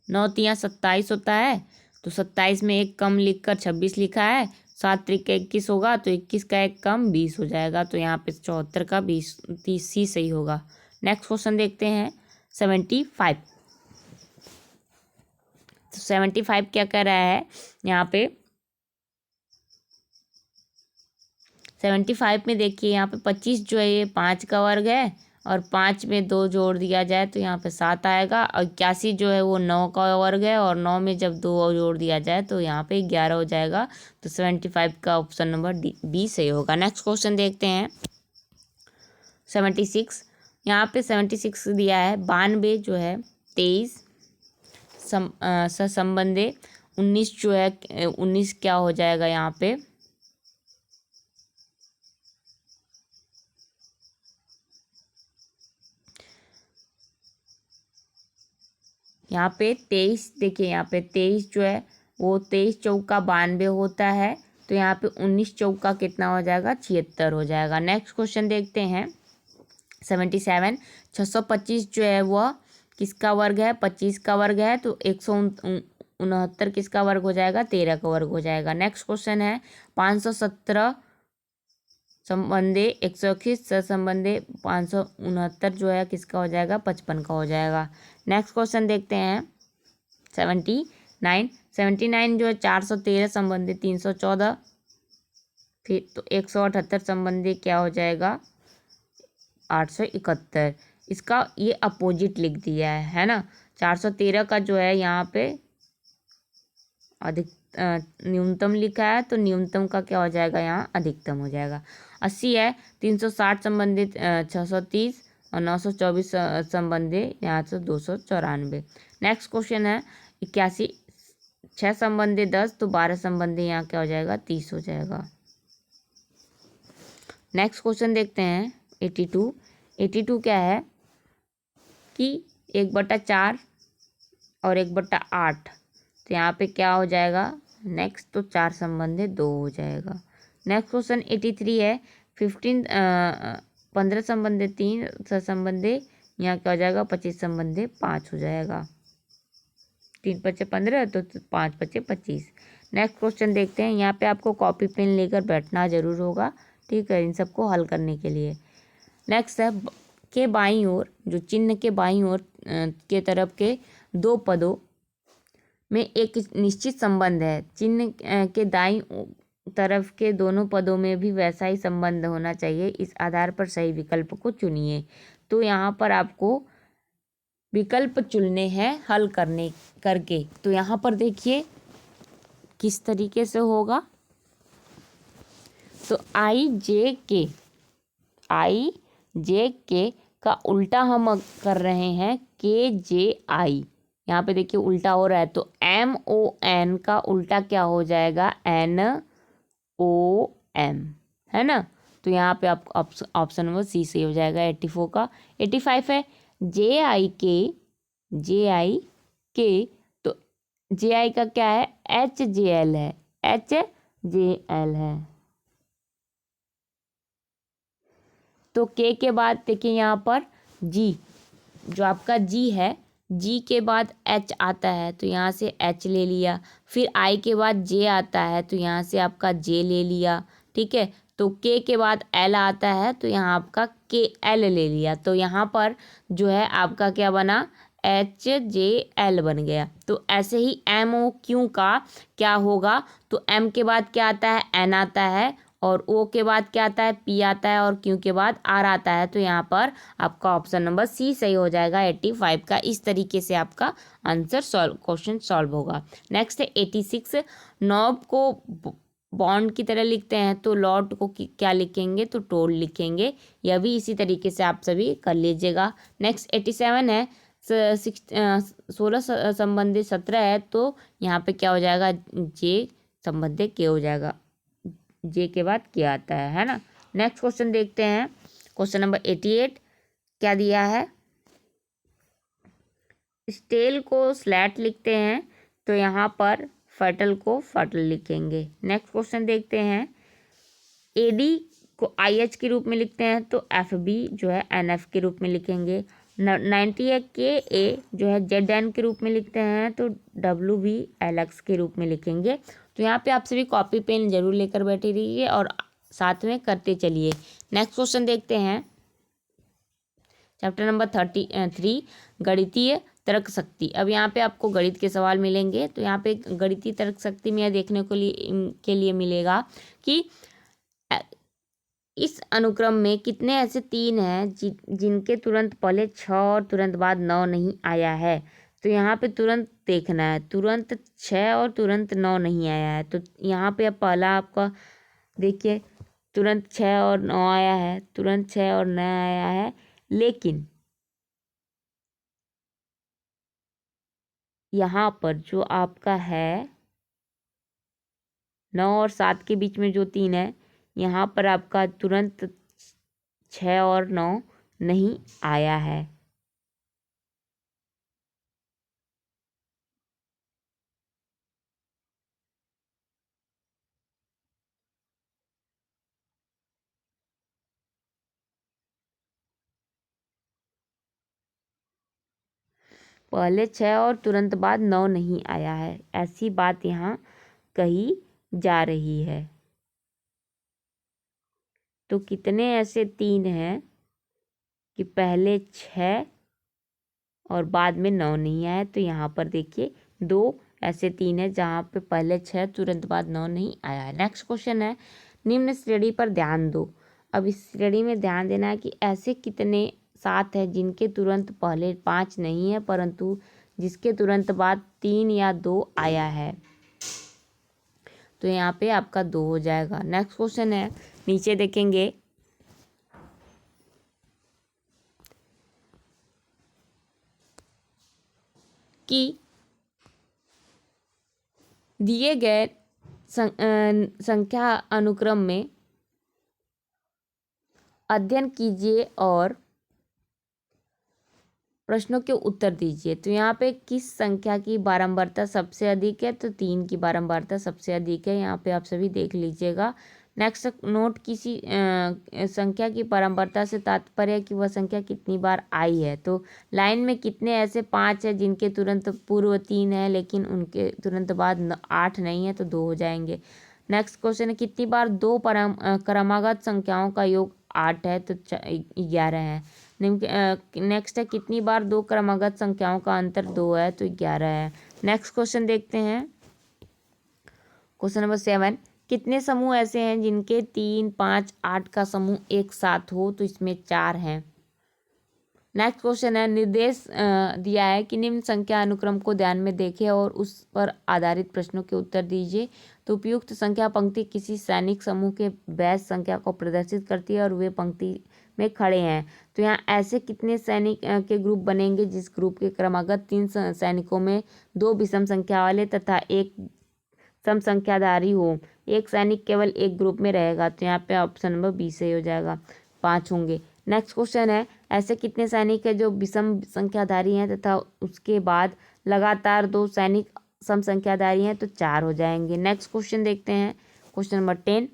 9 तिया 27 होता है। तो 27 में एक कम लिखकर 26 लिखा है। 7 त्रिक 21 होगा तो 21 का एक कम 20 हो जाएगा। तो यहाँ पे 74 का 20 30 ही सही होगा। नेक्स्ट क्वेश्चन देखते हैं 75। तो 75 क्या कह रहा है यहाँ पे 75 में देखिए यहाँ पे 25 जो है ये 5 का वर्ग है और 5 में 2 जोड़ दिया जाए तो यहाँ पे 7 आएगा। और 81 जो है वो 9 का वर्ग है और 9 में जब 2 जोड़ दिया जाए तो यहाँ पे 11 हो जाएगा। तो 75 का ऑप्शन नंबर बी सही होगा। नेक्स्ट क्वेश्चन देखते हैं 76। यहाँ पे 76 दिया है 92 जो है 23 संबंधे 19 जो है 19 क्या हो जाएगा यहाँ पे यहाँ पे 23 देखिए यहाँ पे 23 जो है वो 23 चौका 92 होता है। तो यहाँ पे 19 चौका कितना हो जाएगा 76 हो जाएगा। नेक्स्ट क्वेश्चन देखते हैं 77। 625 जो है वह किसका वर्ग है 25 का वर्ग है। तो 169 किसका वर्ग हो जाएगा 13 का वर्ग हो जाएगा। नेक्स्ट क्वेश्चन है 517 संबंधे 121 संबंधे 569 जो है किसका हो जाएगा 55 का हो जाएगा। नेक्स्ट क्वेश्चन देखते हैं 79 जो है 413 संबंधी 314 फिर तो 178 संबंधी क्या हो जाएगा 871। इसका ये अपोजिट लिख दिया है ना। 413 का जो है यहाँ पे अधिक न्यूनतम लिखा है तो न्यूनतम का क्या हो जाएगा यहाँ अधिकतम हो जाएगा। 80 है 360 संबंधित 630 और 924 संबंधित यहाँ से 294। नेक्स्ट क्वेश्चन है 81। 6 संबंधित 10 तो 12 संबंधित यहाँ क्या हो जाएगा 30 हो जाएगा। नेक्स्ट क्वेश्चन देखते हैं 82 क्या है कि 1/4 और 1/8 तो यहाँ पे क्या हो जाएगा नेक्स्ट तो 4 संबंधित 2 हो जाएगा। नेक्स्ट क्वेश्चन 83 है 15 संबंधित 3 संबंधित यहाँ क्या हो जाएगा, 25 संबंधी 5 हो जाएगा, 3×5 = 15, तो 5×5 = 25। नेक्स्ट क्वेश्चन देखते हैं। यहाँ पे आपको कॉपी पेन लेकर बैठना जरूर होगा, ठीक है, इन सबको हल करने के लिए। नेक्स्ट है के बाईं ओर, जो चिन्ह के बाईं ओर के तरफ के दो पदों में एक निश्चित संबंध है, चिन्ह के दाईं तरफ के दोनों पदों में भी वैसा ही संबंध होना चाहिए, इस आधार पर सही विकल्प को चुनिए। तो यहाँ पर आपको विकल्प चुनने हैं हल करके। तो यहाँ पर देखिए किस तरीके से होगा। तो आई जे के का उल्टा हम कर रहे हैं KJI। यहाँ पे देखिए उल्टा हो रहा है, तो MON का उल्टा क्या हो जाएगा, NOM, है ना। तो यहाँ पे आपको ऑप्शन नंबर सी सही हो जाएगा। 84 का 85 है JI के, तो JI का क्या है, HJL है, HJL है। तो के बाद देखिए यहाँ पर जी, जो आपका जी है, जी के बाद एच आता है, तो यहाँ से एच ले लिया। फिर आई के बाद जे आता है, तो यहाँ से आपका जे ले लिया, ठीक है। तो के बाद एल आता है, तो यहाँ आपका KL ले लिया। तो यहाँ पर जो है आपका क्या बना, HJL बन गया। तो ऐसे ही MOQ का क्या होगा, तो M के बाद क्या आता है, N आता है, और O के बाद क्या आता है, P आता है, और Q के बाद R आता है। तो यहाँ पर आपका ऑप्शन नंबर सी सही हो जाएगा 85 का। इस तरीके से आपका आंसर क्वेश्चन सॉल्व होगा। नेक्स्ट है 86। नॉब को बॉन्ड की तरह लिखते हैं, तो लॉट को क्या लिखेंगे, तो टोल लिखेंगे। यह भी इसी तरीके से आप सभी कर लीजिएगा। नेक्स्ट 87 है 16 संबंधित 17 है, तो यहाँ पे क्या हो जाएगा, जे संबंधित के हो जाएगा, जे के बाद क्या आता है ना। नेक्स्ट क्वेश्चन देखते हैं। क्वेश्चन नंबर 88 क्या दिया है, स्टेल को स्लैट लिखते हैं, तो यहाँ पर फटल को फटल लिखेंगे। नेक्स्ट क्वेश्चन देखते हैं। एडी को IH के रूप में लिखते हैं, तो FB जो है NF के रूप में लिखेंगे। 90 है KA जो है ZN के रूप में लिखते हैं, तो WB LX के रूप में लिखेंगे। तो यहाँ पे आप सभी कॉपी पेन जरूर लेकर बैठे रहिए और साथ में करते चलिए। नेक्स्ट क्वेश्चन देखते हैं। चैप्टर नंबर 33 गणितीय तर्क शक्ति। अब यहाँ पे आपको गणित के सवाल मिलेंगे। तो यहाँ पे गणितीय तर्क शक्ति में यह देखने के लिए मिलेगा कि इस अनुक्रम में कितने ऐसे 3 हैं जिनके तुरंत पहले 6 और तुरंत बाद 9 नहीं आया है। तो यहाँ पे तुरंत देखना है, तुरंत 6 और तुरंत 9 नहीं आया है। तो यहाँ पे अब पहला आपका देखिए, तुरंत 6 और 9 आया है, तुरंत 6 और 9 आया है, लेकिन यहाँ पर जो आपका है 9 और 7 के बीच में जो 3 है, यहाँ पर आपका तुरंत 6 और 9 नहीं आया है। पहले 6 और तुरंत बाद 9 नहीं आया है, ऐसी बात यहाँ कही जा रही है। तो कितने ऐसे 3 हैं कि पहले 6 और बाद में 9 नहीं आया। तो यहाँ पर देखिए 2 ऐसे 3 है जहाँ पे पहले 6 तुरंत बाद 9 नहीं आया है। नेक्स्ट क्वेश्चन है, निम्न श्रेणी पर ध्यान दो। अब इस श्रेणी में ध्यान देना है कि ऐसे कितने 7 है जिनके तुरंत पहले 5 नहीं है, परंतु जिसके तुरंत बाद 3 या 2 आया है। तो यहाँ पे आपका 2 हो जाएगा। नेक्स्ट क्वेश्चन है, नीचे देखेंगे कि दिए गए संख्या अनुक्रम में अध्ययन कीजिए और प्रश्नों के उत्तर दीजिए। तो यहाँ पे किस संख्या की बारंबारता सबसे अधिक है, तो 3 की बारंबारता सबसे अधिक है। यहाँ पे आप सभी देख लीजिएगा। नेक्स्ट, नोट किसी संख्या की परंपरता से तात्पर्य है कि वह संख्या कितनी बार आई है। तो लाइन में कितने ऐसे 5 है जिनके तुरंत पूर्व 3 है लेकिन उनके तुरंत बाद 8 नहीं है, तो 2 हो जाएंगे। नेक्स्ट क्वेश्चन है, कितनी बार दो क्रमागत संख्याओं का योग 8 है, तो 11 है। नेक्स्ट है, कितनी बार दो क्रमागत संख्याओं का अंतर 2 है, तो 11 है। नेक्स्ट क्वेश्चन देखते हैं, क्वेश्चन नंबर 7, कितने समूह ऐसे हैं जिनके 3, 5, 8 का समूह एक साथ हो, तो इसमें 4 हैं। नेक्स्ट क्वेश्चन है, निर्देश दिया है कि निम्न संख्या अनुक्रम को ध्यान में देखें और उस पर आधारित प्रश्नों के उत्तर दीजिए। तो उपयुक्त संख्या पंक्ति किसी सैनिक समूह के बैच संख्या को प्रदर्शित करती है और वे पंक्ति में खड़े हैं। तो यहाँ ऐसे कितने सैनिक के ग्रुप बनेंगे जिस ग्रुप के क्रमागत 3 सैनिकों में 2 विषम संख्या वाले तथा 1 सम संख्याधारी हो। एक सैनिक केवल एक ग्रुप में रहेगा, तो यहाँ पे ऑप्शन नंबर बी सही हो जाएगा, 5 होंगे। नेक्स्ट क्वेश्चन है, ऐसे कितने सैनिक है जो विषम संख्याधारी हैं तथा उसके बाद लगातार 2 सैनिक सम संख्याधारी हैं, तो 4 हो जाएंगे। नेक्स्ट क्वेश्चन देखते हैं, क्वेश्चन नंबर 10।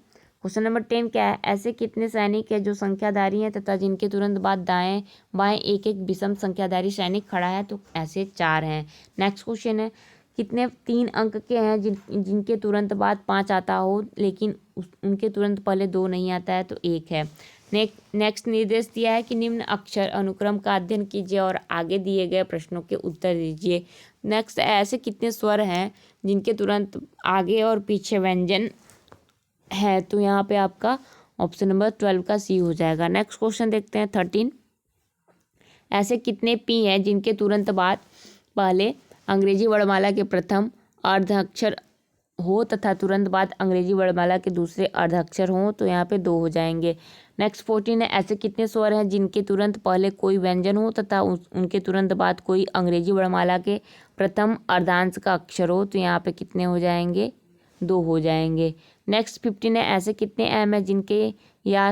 क्वेश्चन नंबर 10 क्या है, ऐसे कितने सैनिक है जो संख्याधारी हैं तथा जिनके तुरंत बाद दाएं बाएं एक एक विषम संख्याधारी सैनिक खड़ा है, तो ऐसे 4 हैं। नेक्स्ट क्वेश्चन है, कितने 3 अंक के हैं जिनके तुरंत बाद 5 आता हो लेकिन उनके तुरंत पहले 2 नहीं आता है, तो 1 है। नेक्स्ट निर्देश दिया है कि निम्न अक्षर अनुक्रम का अध्ययन कीजिए और आगे दिए गए प्रश्नों के उत्तर दीजिए। नेक्स्ट, ऐसे कितने स्वर हैं जिनके तुरंत आगे और पीछे व्यंजन है, तो यहाँ पे आपका ऑप्शन नंबर 12 का सी हो जाएगा। नेक्स्ट क्वेश्चन देखते हैं 13, ऐसे कितने पी हैं जिनके तुरंत बाद पहले अंग्रेजी वर्णमाला के प्रथम अर्धाक्षर हो तथा तुरंत बाद अंग्रेजी वर्णमाला के दूसरे अर्धाक्षर हों, तो यहाँ पे 2 हो जाएंगे। नेक्स्ट 14 है, ऐसे कितने स्वर हैं जिनके तुरंत पहले कोई व्यंजन हो तथा उनके तुरंत बाद कोई अंग्रेजी वर्णमाला के प्रथम अर्धांश का अक्षर हो, तो यहाँ पे कितने हो जाएंगे, 2 हो जाएंगे। नेक्स्ट 15 है, ऐसे कितने एम है जिनके या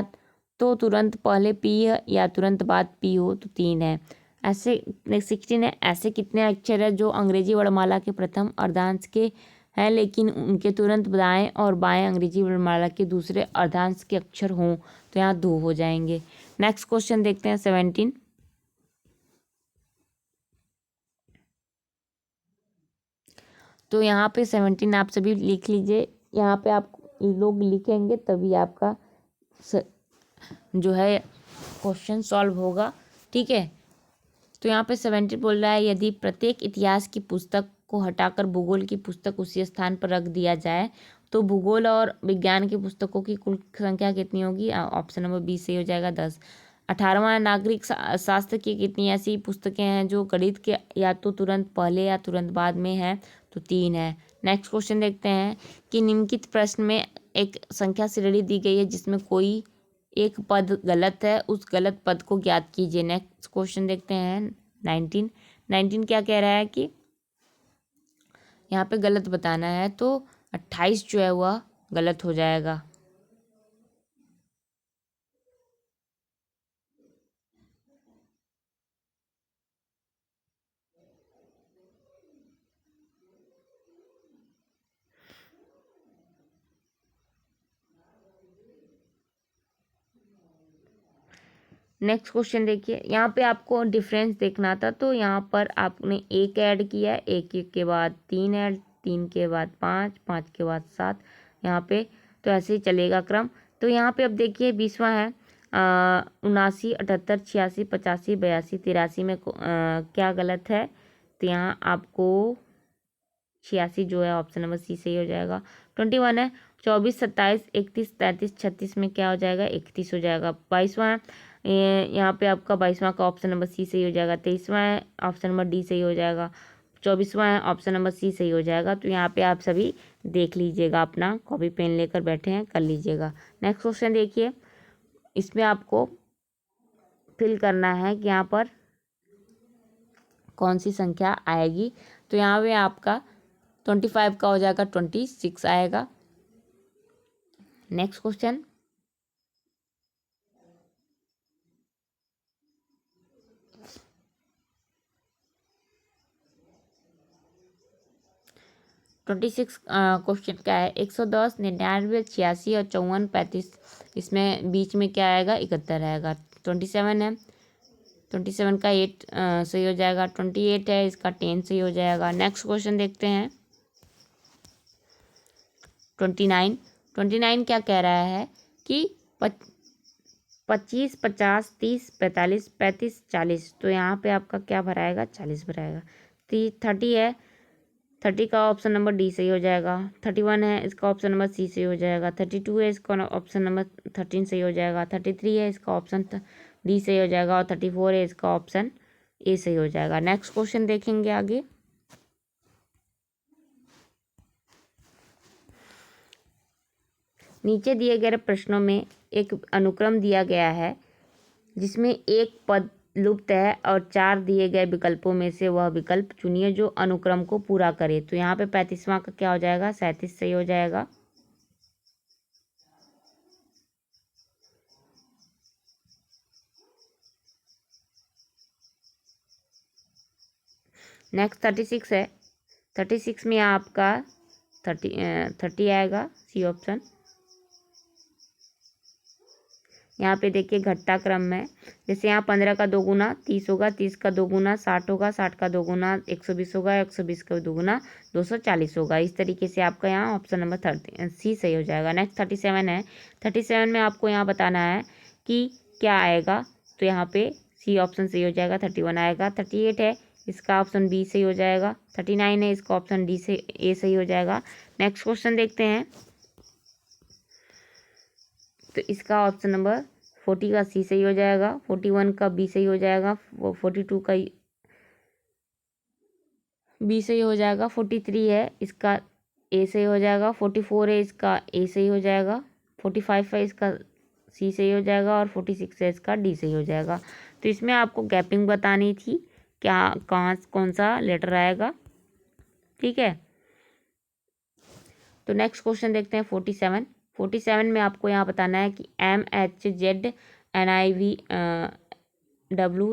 तो तुरंत पहले पी या तुरंत बाद पी हो, तो 3 है। ऐसे 16 है, ऐसे कितने अक्षर है जो अंग्रेजी वर्णमाला के प्रथम अर्धांश के हैं लेकिन उनके तुरंत दाएं और बाएं अंग्रेजी वर्णमाला के दूसरे अर्धांश के अक्षर हों, तो यहाँ 2 हो जाएंगे। नेक्स्ट क्वेश्चन देखते हैं 17, तो यहाँ पे 17 आप सभी लिख लीजिए। यहाँ पे आप लोग लिखेंगे तभी आपका जो है क्वेश्चन सॉल्व होगा, ठीक है। तो यहाँ पे 70 बोल रहा है, यदि प्रत्येक इतिहास की पुस्तक को हटाकर भूगोल की पुस्तक उसी स्थान पर रख दिया जाए तो भूगोल और विज्ञान की पुस्तकों की कुल संख्या कितनी होगी, ऑप्शन नंबर बी सही हो जाएगा, 10। 18वां, नागरिक शास्त्र की कितनी ऐसी पुस्तकें हैं जो गणित के या तो तुरंत पहले या तुरंत बाद में है, तो 3 है। नेक्स्ट क्वेश्चन देखते हैं कि निम्नलिखित प्रश्न में एक संख्या श्रेणी दी गई है जिसमें कोई एक पद गलत है, उस गलत पद को ज्ञात कीजिए। नेक्स्ट क्वेश्चन देखते हैं 19 क्या कह रहा है कि यहाँ पे गलत बताना है, तो 28 जो है वह गलत हो जाएगा। नेक्स्ट क्वेश्चन देखिए, यहाँ पे आपको डिफरेंस देखना था, तो यहाँ पर आपने 1 ऐड किया है, 1 के बाद 3 ऐड, 3 के बाद 5, 5 के बाद 7, यहाँ पे तो ऐसे ही चलेगा क्रम। तो यहाँ पे अब देखिए 20वां है, 79, 78, 86, 85, 82, 83 में क्या गलत है, तो यहाँ आपको 86 जो है ऑप्शन नंबर सी सही हो जाएगा। 21 है, 24, 27, 31, 33, 36 में क्या हो जाएगा, 31 हो जाएगा। 22वां है, यहाँ पे आपका 22वां का ऑप्शन नंबर सी सही हो जाएगा। 23वां है, ऑप्शन नंबर डी सही हो जाएगा। 24वां है, ऑप्शन नंबर सी सही हो जाएगा। तो यहाँ पे आप सभी देख लीजिएगा, अपना कॉपी पेन लेकर बैठे हैं, कर लीजिएगा। नेक्स्ट क्वेश्चन देखिए, इसमें आपको फिल करना है कि यहाँ पर कौन सी संख्या आएगी। तो यहाँ पे आपका 25 का हो जाएगा 26 आएगा। नेक्स्ट क्वेश्चन, 26 क्वेश्चन क्या है, 110, 99, 86 और 54, 35, इसमें बीच में क्या आएगा, 71 आएगा। 27 है, 27 का 8 सही हो जाएगा। 28 है, इसका 10 सही हो जाएगा। नेक्स्ट क्वेश्चन देखते हैं 29। 29 क्या कह रहा है कि 25, 50, 30, 45, 35, 40, तो यहाँ पे आपका क्या भराएगा, 40 भराएगा। 30 है, 30 का ऑप्शन नंबर डी सही हो जाएगा। 31 है, इसका ऑप्शन नंबर सी सही हो जाएगा। 32 है, इसका ऑप्शन नंबर 13 सही हो जाएगा। 33 है, इसका ऑप्शन डी सही हो जाएगा। और 34 है, इसका ऑप्शन ए सही हो जाएगा। नेक्स्ट क्वेश्चन देखेंगे आगे। नीचे दिए गए प्रश्नों में एक अनुक्रम दिया गया है जिसमें एक पद लुप्त है और 4 दिए गए विकल्पों में से वह विकल्प चुनिए जो अनुक्रम को पूरा करे। तो यहाँ पे 35वां का क्या हो जाएगा, 37 सही हो जाएगा। नेक्स्ट 36 है, 36 में आपका 30 आएगा, सी ऑप्शन। यहाँ पे देखिए घटता क्रम में, जैसे यहाँ 15 का 2 गुना 30 होगा, 30 का 2 गुना 60 होगा, 60 का 2 गुना 120 होगा, 120 का 2 गुना 240 होगा। इस तरीके से आपका यहाँ ऑप्शन नंबर 30 सी सही हो जाएगा। नेक्स्ट 37 है, 37 में आपको यहाँ बताना है कि क्या आएगा, तो यहाँ पे सी ऑप्शन सही हो जाएगा। 31 आएगा। 38 है, इसका ऑप्शन बी सही हो जाएगा। 39 है, इसका ऑप्शन डी से ए सही हो जाएगा। नेक्स्ट क्वेश्चन देखते हैं, तो इसका ऑप्शन नंबर 40 का सी सही हो जाएगा। 41 का बी सही हो जाएगा। 42 का बी सही हो जाएगा। 43 है, इसका ए सही हो जाएगा। 44 है, इसका ए सही हो जाएगा। 45 है, इसका सी सही हो जाएगा। और 46 है, इसका डी सही हो जाएगा। तो इसमें आपको गैपिंग बतानी थी, क्या कहाँ कौन सा लेटर आएगा, ठीक है। तो नेक्स्ट क्वेश्चन देखते हैं 47। 47 में आपको यहाँ बताना है कि MHZNIV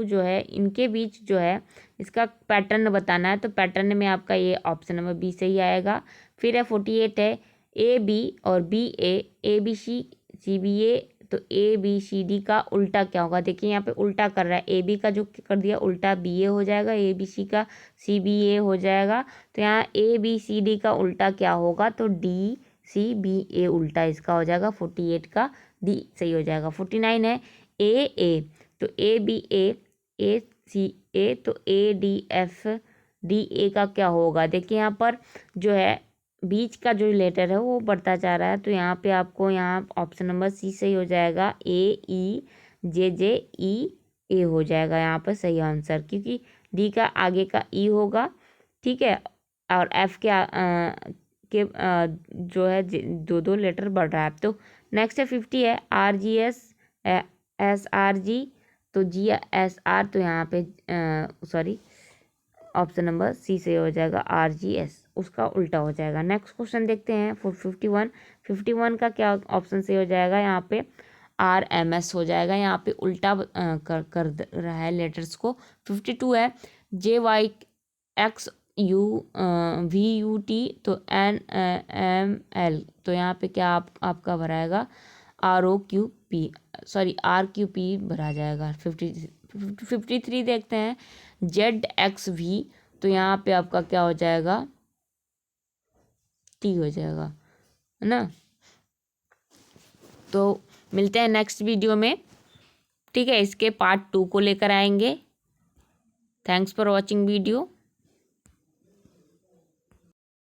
जो है इनके बीच जो है इसका पैटर्न बताना है। तो पैटर्न में आपका ये ऑप्शन नंबर बी सही आएगा। फिर है 48 है, AB और BA, ABCCBA, तो ABCD का उल्टा क्या होगा, देखिए यहाँ पे उल्टा कर रहा है। AB का जो कर दिया उल्टा BA हो जाएगा, ABC का CBA हो जाएगा। तो यहाँ ABCD का उल्टा क्या होगा, तो DCBA उल्टा इसका हो जाएगा। 48 का D सही हो जाएगा। 49 है, AA, तो ABA, ACA, तो ADFDA का क्या होगा, देखिए यहाँ पर जो है बीच का जो लेटर है वो बढ़ता जा रहा है। तो यहाँ पे आपको यहाँ ऑप्शन नंबर सी सही हो जाएगा। AEJJEA हो जाएगा यहाँ पर सही आंसर, क्योंकि डी का आगे का ई होगा, ठीक है। और एफ के जो है दो लेटर बढ़ रहा है। तो नेक्स्ट है 50 है, RGSSRG, तो GSR, तो यहाँ पे सॉरी ऑप्शन नंबर सी से हो जाएगा। RGS उसका उल्टा हो जाएगा। नेक्स्ट क्वेश्चन देखते हैं 51। 51 का क्या ऑप्शन से हो जाएगा, यहाँ पे RMS हो जाएगा, यहाँ पे उल्टा कर रहा है लेटर्स को। 52 है, JYXUVUT, तो NML, तो यहाँ पे क्या आपका भराएगा RQP भरा जाएगा। 53 देखते हैं, ZXV, तो यहाँ पे आपका क्या हो जाएगा, T हो जाएगा, है ना। तो मिलते हैं नेक्स्ट वीडियो में, ठीक है। इसके पार्ट 2 को लेकर आएंगे। Thanks for watching video.